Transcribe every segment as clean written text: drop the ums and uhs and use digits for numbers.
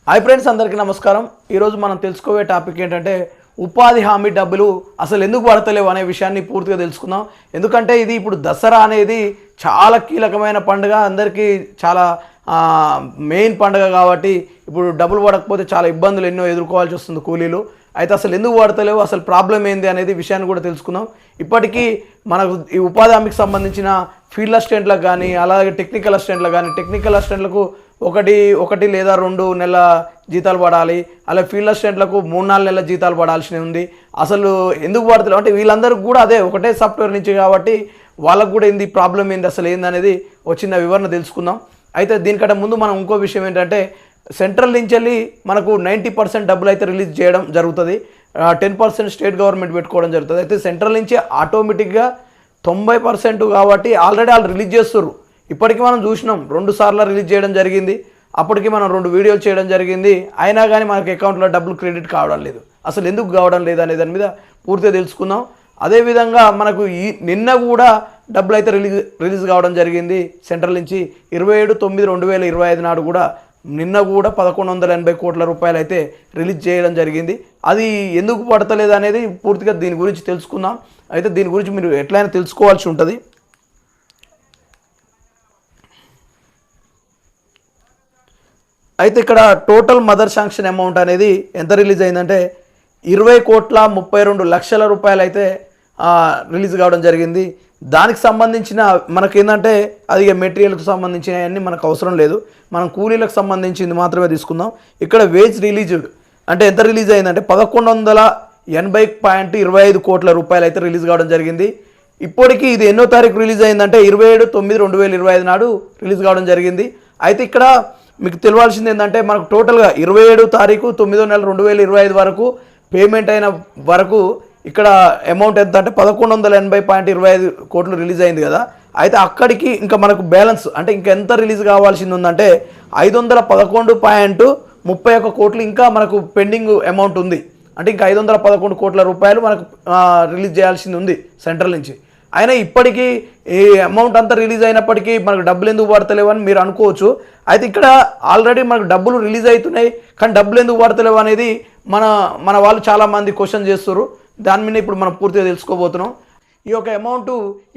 Hi friends, అందరికీ నమస్కారం. ఈరోజు మనం తెలుసుకోవే టాపిక్ ఏంటంటే ఉపాధి హామీ డబ్బులు అసలు ఎందుకు పడతలేవు అనే విషయాన్ని పూర్తిగా తెలుసుకుందాం. ఎందుకంటే ఇది ఇప్పుడు దసరా అనేది చాలా కీలకమైన పండుగ, అందరికీ చాలా మెయిన్ పండుగ కాబట్టి ఇప్పుడు డబ్బులు పడకపోతే చాలా ఇబ్బందులు ఎన్నో ఎదుర్కోవాల్సి వస్తుంది కూలీలు. అయితే అసలు ఎందుకు పడతలేవు, అసలు ప్రాబ్లం ఏంది అనేది విషయాన్ని కూడా తెలుసుకుందాం. ఇప్పటికీ మనకు ఈ ఉపాధి హామీకి సంబంధించిన ఫీల్డ్ అసిస్టెంట్లకు కానీ, అలాగే టెక్నికల్ అసిస్టెంట్లకు కానీ, టెక్నికల్ అసిస్టెంట్లకు ఒకటి లేదా 2 నెలల జీతాలు పడాలి, అలాగే ఫీల్డ్ అసిస్టెంట్లకు 3-4 నెలల జీతాలు పడాల్సి ఉంది. అసలు ఎందుకు పడతలేవు అంటే వీళ్ళందరికీ కూడా అదే ఒకటే సాఫ్ట్వేర్ నుంచి కాబట్టి వాళ్ళకు కూడా ఏంది ప్రాబ్లం ఏంది, అసలు ఏందనేది చిన్న వివరణ తెలుసుకుందాం. అయితే దీనికంటే ముందు మనం ఇంకో విషయం ఏంటంటే సెంట్రల్ నుంచి వెళ్ళి మనకు 90% డబ్బులు అయితే రిలీజ్ చేయడం జరుగుతుంది, 10% స్టేట్ గవర్నమెంట్ పెట్టుకోవడం జరుగుతుంది. అయితే సెంట్రల్ నుంచి ఆటోమేటిక్గా 90% కాబట్టి ఆల్రెడీ వాళ్ళు రిలీజ్ చేస్తారు. ఇప్పటికీ మనం చూసినాం 2 సార్లు రిలీజ్ చేయడం జరిగింది, అప్పటికి మనం 2 వీడియోలు చేయడం జరిగింది. అయినా కానీ మనకు అకౌంట్లో డబ్బులు క్రెడిట్ కావడం లేదు. అసలు ఎందుకు కావడం లేదు అనే దాని మీద పూర్తిగా తెలుసుకుందాం. అదేవిధంగా మనకు నిన్న కూడా డబ్బులు అయితే రిలీజ్ కావడం జరిగింది సెంట్రల్ నుంచి 27/9/2025 నాడు కూడా నిన్న కూడా 1180 కోట్ల రూపాయలు అయితే రిలీజ్ చేయడం జరిగింది. అది ఎందుకు పడతలేదు అనేది పూర్తిగా దీని గురించి తెలుసుకుందాం. అయితే దీని గురించి మీరు ఎట్లయినా తెలుసుకోవాల్సి ఉంటుంది. అయితే ఇక్కడ టోటల్ మదర్ శాంక్షన్ అమౌంట్ అనేది ఎంత రిలీజ్ అయిందంటే 20,32,00,000 రూపాయలు అయితే రిలీజ్ కావడం జరిగింది. దానికి సంబంధించిన మనకేంటంటే అది మెటీరియల్కి సంబంధించిన అన్నీ మనకు అవసరం లేదు, మనం కూలీలకు సంబంధించింది మాత్రమే తీసుకుందాం. ఇక్కడ వేజ్ రిలీజ్డ్ అంటే ఎంత రిలీజ్ అయిందంటే 1180.25 కోట్ల రూపాయలు అయితే రిలీజ్ కావడం జరిగింది. ఇప్పటికీ ఇది ఎన్నో తారీఖు రిలీజ్ అయిందంటే 27/9/2025 నాడు రిలీజ్ కావడం జరిగింది. అయితే ఇక్కడ మీకు తెలియాల్సింది ఏంటంటే మనకు టోటల్గా 27 తారీఖు 9వ నెల 2025 వరకు పేమెంట్ అయిన వరకు ఇక్కడ అమౌంట్ ఎంత అంటే 1180.25 కోట్లు రిలీజ్ అయింది కదా. అయితే అక్కడికి ఇంకా మనకు బ్యాలెన్స్ అంటే ఇంకా ఎంత రిలీజ్ కావాల్సింది ఉందంటే 511.31 కోట్లు ఇంకా మనకు పెండింగ్ అమౌంట్ ఉంది. అంటే ఇంకా 511 కోట్ల రూపాయలు మనకు రిలీజ్ చేయాల్సింది ఉంది సెంట్రల్ నుంచి. అయినా ఇప్పటికీ ఈ అమౌంట్ అంతా రిలీజ్ అయినప్పటికీ మనకు డబ్బులు ఎందుకు పడతలేవు అని మీరు అనుకోవచ్చు. అయితే ఇక్కడ ఆల్రెడీ మనకు డబ్బులు రిలీజ్ అవుతున్నాయి కానీ డబ్బులు ఎందుకు పడతలేవు అనేది మన వాళ్ళు చాలామంది క్వశ్చన్ చేస్తారు. దాని మీద ఇప్పుడు మనం పూర్తిగా తెలుసుకోబోతున్నాం. ఈ యొక్క అమౌంట్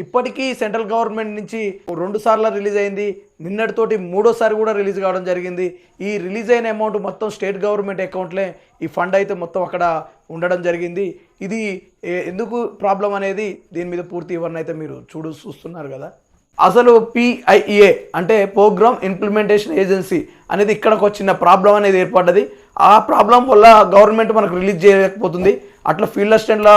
ఇప్పటికీ సెంట్రల్ గవర్నమెంట్ నుంచి 2 సార్లు రిలీజ్ అయింది, నిన్నటితోటి 3వ సారి కూడా రిలీజ్ కావడం జరిగింది. ఈ రిలీజ్ అయిన అమౌంట్ మొత్తం స్టేట్ గవర్నమెంట్ అకౌంట్లే ఈ ఫండ్ అయితే మొత్తం అక్కడ ఉండడం జరిగింది. ఇది ఎందుకు ప్రాబ్లం అనేది దీని మీద పూర్తి వివరణ అయితే మీరు చూస్తున్నారు కదా. అసలు PIA అంటే ప్రోగ్రామ్ ఇంప్లిమెంటేషన్ ఏజెన్సీ అనేది ఇక్కడికి వచ్చిన ప్రాబ్లం అనేది ఏర్పడ్డది. ఆ ప్రాబ్లం వల్ల గవర్నమెంట్ మనకు రిలీజ్ చేయలేకపోతుంది. అట్లా ఫీల్డ్ అసిస్టెంట్ల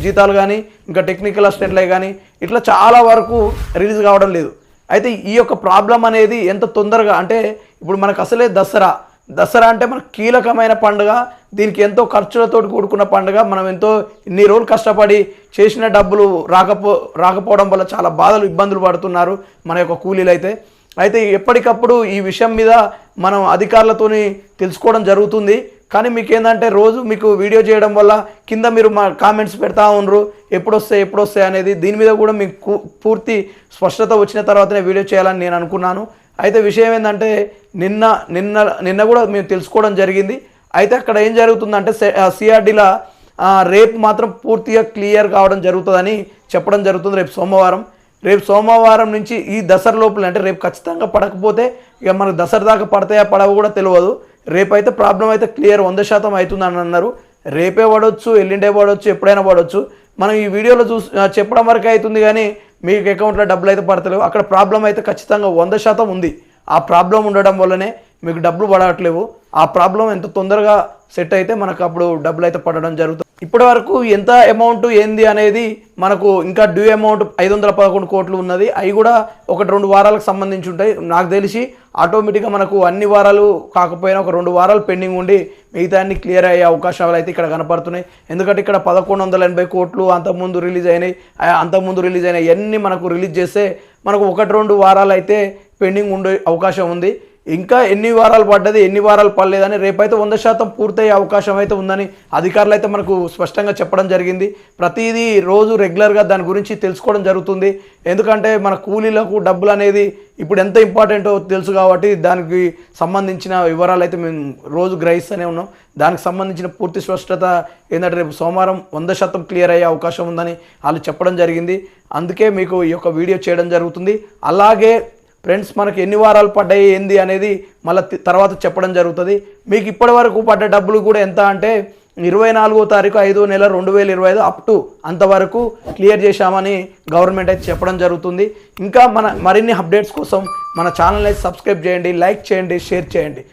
జీతాలు కానీ, ఇంకా టెక్నికల్ అసిస్టెంట్లే కానీ ఇట్లా చాలా వరకు రిలీజ్ కావడం లేదు. అయితే ఈ యొక్క ప్రాబ్లం అనేది ఎంత తొందరగా అంటే ఇప్పుడు మనకు అసలే దసరా అంటే మనకు కీలకమైన పండుగ, దీనికి ఎంతో ఖర్చులతో కూడుకున్న పండుగ. మనం ఎంతో ఇన్ని రోజులు కష్టపడి చేసిన డబ్బులు రాకపోవడం వల్ల చాలా బాధలు ఇబ్బందులు పడుతున్నారు మన యొక్క కూలీలు అయితే ఎప్పటికప్పుడు ఈ విషయం మీద మనం అధికారులతోని తెలుసుకోవడం జరుగుతుంది. కానీ మీకు ఏంటంటే రోజు మీకు వీడియో చేయడం వల్ల కింద మీరు మా కామెంట్స్ పెడతా ఉన్నారు ఎప్పుడు వస్తాయి అనేది. దీని మీద కూడా మీకు పూర్తి స్పష్టత వచ్చిన తర్వాతనే వీడియో చేయాలని నేను అనుకున్నాను. అయితే విషయం ఏంటంటే నిన్న కూడా మేము తెలుసుకోవడం జరిగింది. అయితే అక్కడ ఏం జరుగుతుందంటే CRDలో రేపు మాత్రం పూర్తిగా క్లియర్ కావడం జరుగుతుందని చెప్పడం జరుగుతుంది. రేపు సోమవారం నుంచి ఈ దసరా లోపల అంటే రేపు ఖచ్చితంగా పడకపోతే ఇక మనకు దసరా దాకా పడతాయా పడవ కూడా తెలియదు. రేపైతే ప్రాబ్లం అయితే క్లియర్ 100% అవుతుందని అన్నారు. రేపే పడవచ్చు, ఎల్లుండే పడవచ్చు, ఎప్పుడైనా పడవచ్చు. మనం ఈ వీడియోలో చెప్పడం వరకు అవుతుంది కానీ మీకు అకౌంట్లో డబ్బులు అయితే పడతలేవు. అక్కడ ప్రాబ్లం అయితే ఖచ్చితంగా 100% ఉంది. ఆ ప్రాబ్లం ఉండడం వల్లనే మీకు డబ్బులు పడట్లేవు. ఆ ప్రాబ్లం ఎంత తొందరగా సెట్ అయితే మనకు అప్పుడు డబ్బులు అయితే పడడం జరుగుతుంది. ఇప్పటి వరకు ఎంత అమౌంట్ ఏంది అనేది మనకు ఇంకా డ్యూ అమౌంట్ 511 కోట్లు ఉన్నది. అవి కూడా 1-2 వారాలకు సంబంధించి ఉంటాయి. నాకు తెలిసి ఆటోమేటిక్గా మనకు అన్ని వారాలు కాకపోయినా 2 వారాలు పెండింగ్ ఉండి మిగతా అన్ని క్లియర్ అయ్యే అవకాశాలు అయితే ఇక్కడ కనపడుతున్నాయి. ఎందుకంటే ఇక్కడ 1180 కోట్లు అంతకుముందు రిలీజ్ అయినాయి అన్నీ మనకు రిలీజ్ చేస్తే మనకు 1-2 వారాలు అయితే పెండింగ్ ఉండే అవకాశం ఉంది. ఇంకా ఎన్ని వారాలు పడ్డది ఎన్ని వారాలు పడలేదని రేపైతే 100% పూర్తయ్యే అవకాశం అయితే ఉందని అధికారులు అయితే మనకు స్పష్టంగా చెప్పడం జరిగింది. ప్రతిదీ రోజు రెగ్యులర్గా దాని గురించి తెలుసుకోవడం జరుగుతుంది. ఎందుకంటే మన కూలీలకు డబ్బులు అనేది ఇప్పుడు ఎంత ఇంపార్టెంటో తెలుసు కాబట్టి దానికి సంబంధించిన వివరాలు అయితే మేము రోజు గ్రహిస్తూనే ఉన్నాం. దానికి సంబంధించిన పూర్తి స్పష్టత ఏంటంటే రేపు సోమవారం 100% క్లియర్ అయ్యే అవకాశం ఉందని వాళ్ళు చెప్పడం జరిగింది. అందుకే మీకు ఈ యొక్క వీడియో చేయడం జరుగుతుంది. అలాగే ఫ్రెండ్స్, మనకి ఎన్ని వారాలు పడ్డాయి ఏంది అనేది మళ్ళీ తర్వాత చెప్పడం జరుగుతుంది. మీకు ఇప్పటి వరకు పడ్డ డబ్బులు కూడా ఎంత అంటే 24వ తారీఖు 5వ నెల 2025 అప్ టు అంతవరకు క్లియర్ చేశామని గవర్నమెంట్ అయితే చెప్పడం జరుగుతుంది. ఇంకా మరిన్ని అప్డేట్స్ కోసం మన ఛానల్ అయితే సబ్స్క్రైబ్ చేయండి, లైక్ చేయండి, షేర్ చేయండి.